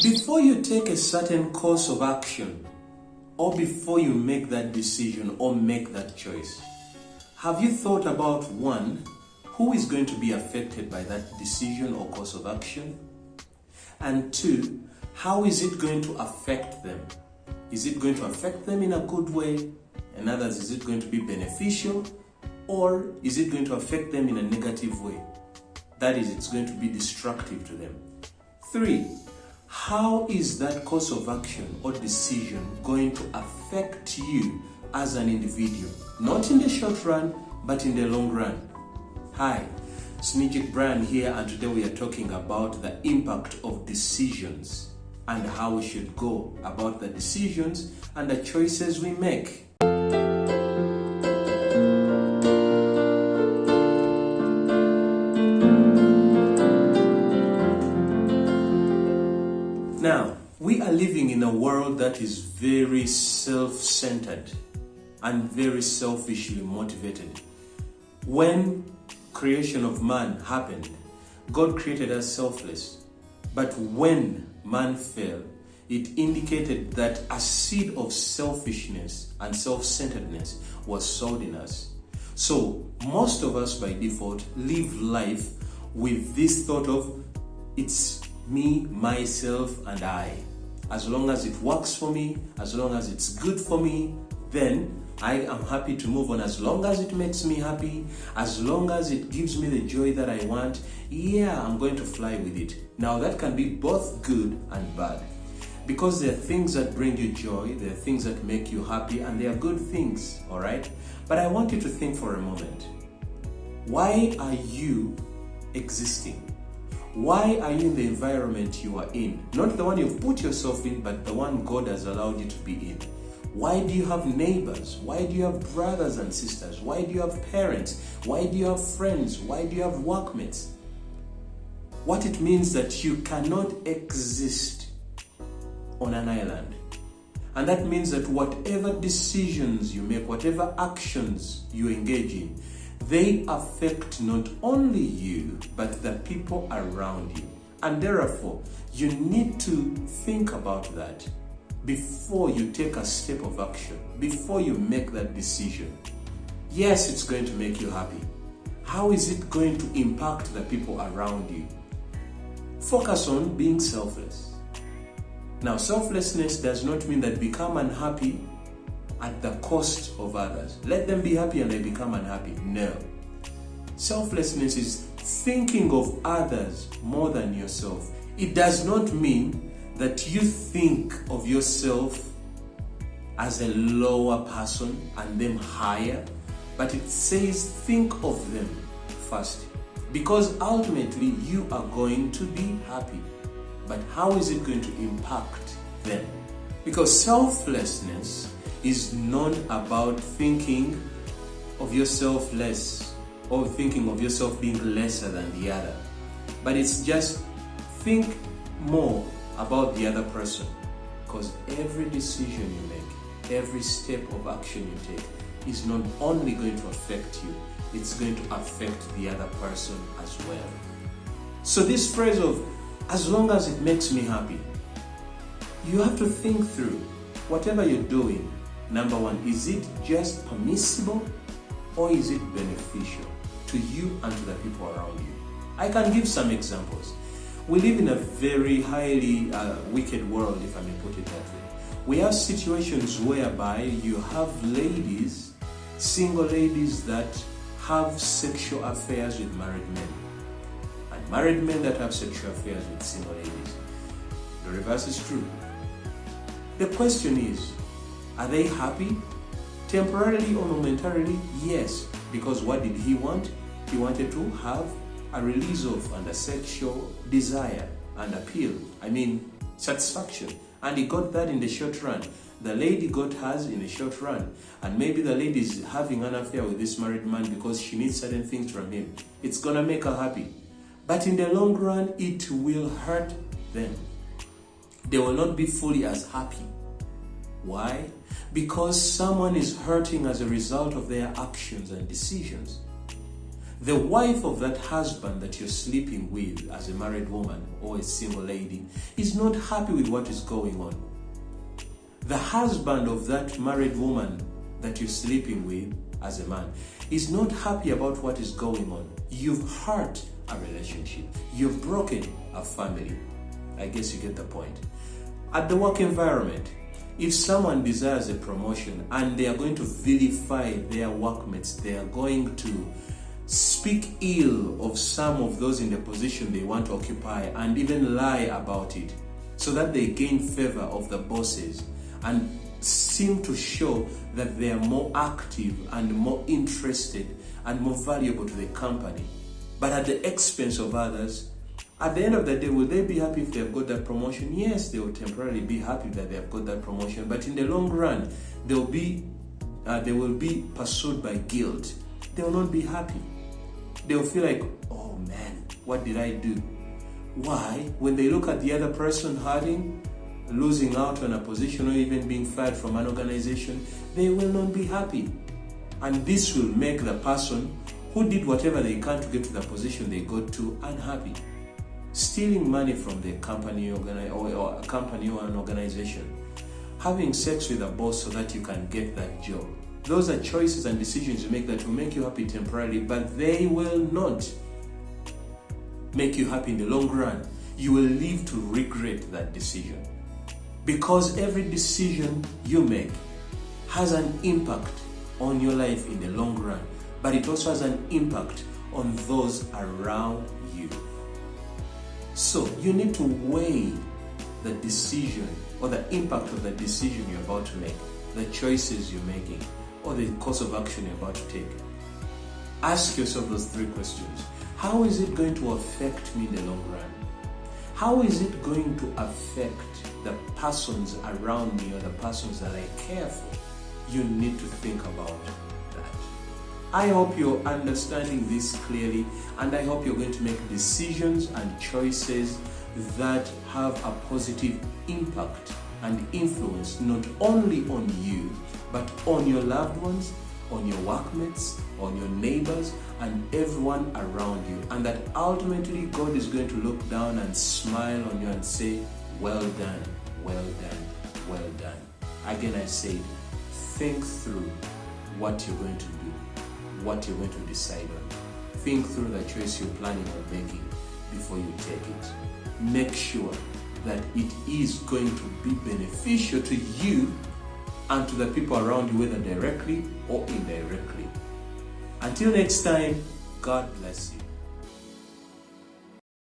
Before you take a certain course of action, or before you make that decision or make that choice, have you thought about, one, who is going to be affected by that decision or course of action? And two, how is it going to affect them? Is it going to affect them in a good way? In others, is it going to be beneficial? Or is it going to affect them in a negative way? That is, it's going to be destructive to them. Three, how is that course of action or decision going to affect you as an individual? Not in the short run, but in the long run. Hi, Snijik Brian here, and today we are talking about the impact of decisions and how we should go about the decisions and the choices we make. Now, we are living in a world that is very self-centered and very selfishly motivated. When creation of man happened, God created us selfless. But when man fell, it indicated that a seed of selfishness and self-centeredness was sowed in us. So most of us by default live life with this thought of, it's me, myself, and I. As long as it works for me, as long as it's good for me, then I am happy to move on. As long as it makes me happy, as long as it gives me the joy that I want, yeah, I'm going to fly with it. Now that can be both good and bad, because there are things that bring you joy, there are things that make you happy, and they are good things, all right? But I want you to think for a moment. Why are you existing? Why are you in the environment you are in? Not the one you've put yourself in, but the one God has allowed you to be in. Why do you have neighbors? Why do you have brothers and sisters? Why do you have parents? Why do you have friends? Why do you have workmates? What it means that you cannot exist on an island. And that means that whatever decisions you make, whatever actions you engage in, they affect not only you, but the people around you. And therefore, you need to think about that before you take a step of action, before you make that decision. Yes, it's going to make you happy. How is it going to impact the people around you? Focus on being selfless. Now, selflessness does not mean that become unhappy at the cost of others. Let them be happy and they become unhappy. No. Selflessness is thinking of others more than yourself. It does not mean that you think of yourself as a lower person and them higher, but it says think of them first. Because ultimately you are going to be happy. But how is it going to impact them? Because selflessness is not about thinking of yourself less or thinking of yourself being lesser than the other. But it's just think more about the other person. Because every decision you make, every step of action you take is not only going to affect you, it's going to affect the other person as well. So this phrase of, as long as it makes me happy, you have to think through whatever you're doing. Number one, is it just permissible or is it beneficial to you and to the people around you? I can give some examples. We live in a very highly wicked world, if I may put it that way. We have situations whereby you have ladies, single ladies that have sexual affairs with married men, and married men that have sexual affairs with single ladies. The reverse is true. The question is, are they happy? Temporarily or momentarily? Yes. Because what did he want? He wanted to have a release of and a sexual desire and appeal. Satisfaction. And he got that in the short run. The lady got hers in the short run. And maybe the lady is having an affair with this married man because she needs certain things from him. It's gonna make her happy. But in the long run, it will hurt them. They will not be fully as happy. Why? Because someone is hurting as a result of their actions and decisions. The wife of that husband that you're sleeping with as a married woman or a single lady is not happy with what is going on. The husband of that married woman that you're sleeping with as a man is not happy about what is going on. You've hurt a relationship. You've broken a family. I guess you get the point. At the work environment, if someone desires a promotion and they are going to vilify their workmates, they are going to speak ill of some of those in the position they want to occupy and even lie about it so that they gain favor of the bosses and seem to show that they are more active and more interested and more valuable to the company, but at the expense of others. At the end of the day, will they be happy if they have got that promotion? Yes, they will temporarily be happy that they have got that promotion, but in the long run, they will be pursued by guilt. They will not be happy. They will feel like, oh man, what did I do? Why? When they look at the other person hurting, losing out on a position, or even being fired from an organization, they will not be happy. And this will make the person who did whatever they can to get to the position they got to unhappy. Stealing money from the company or a company or an organization, having sex with a boss so that you can get that job. Those are choices and decisions you make that will make you happy temporarily, but they will not make you happy in the long run. You will live to regret that decision. Because every decision you make has an impact on your life in the long run, but it also has an impact on those around you. So you need to weigh the decision or the impact of the decision you're about to make, the choices you're making, or the course of action you're about to take. Ask yourself those three questions. How is it going to affect me in the long run? How is it going to affect the persons around me or the persons that I care for? You need to think about that. I hope you're understanding this clearly, and I hope you're going to make decisions and choices that have a positive impact and influence not only on you, but on your loved ones, on your workmates, on your neighbors, and everyone around you. And that ultimately God is going to look down and smile on you and say, well done, well done, well done. Again, I say, think through what you're going to do, what you're going to decide on. Think through the choice you're planning on making before you take it. Make sure that it is going to be beneficial to you and to the people around you, whether directly or indirectly. Until next time, God bless you.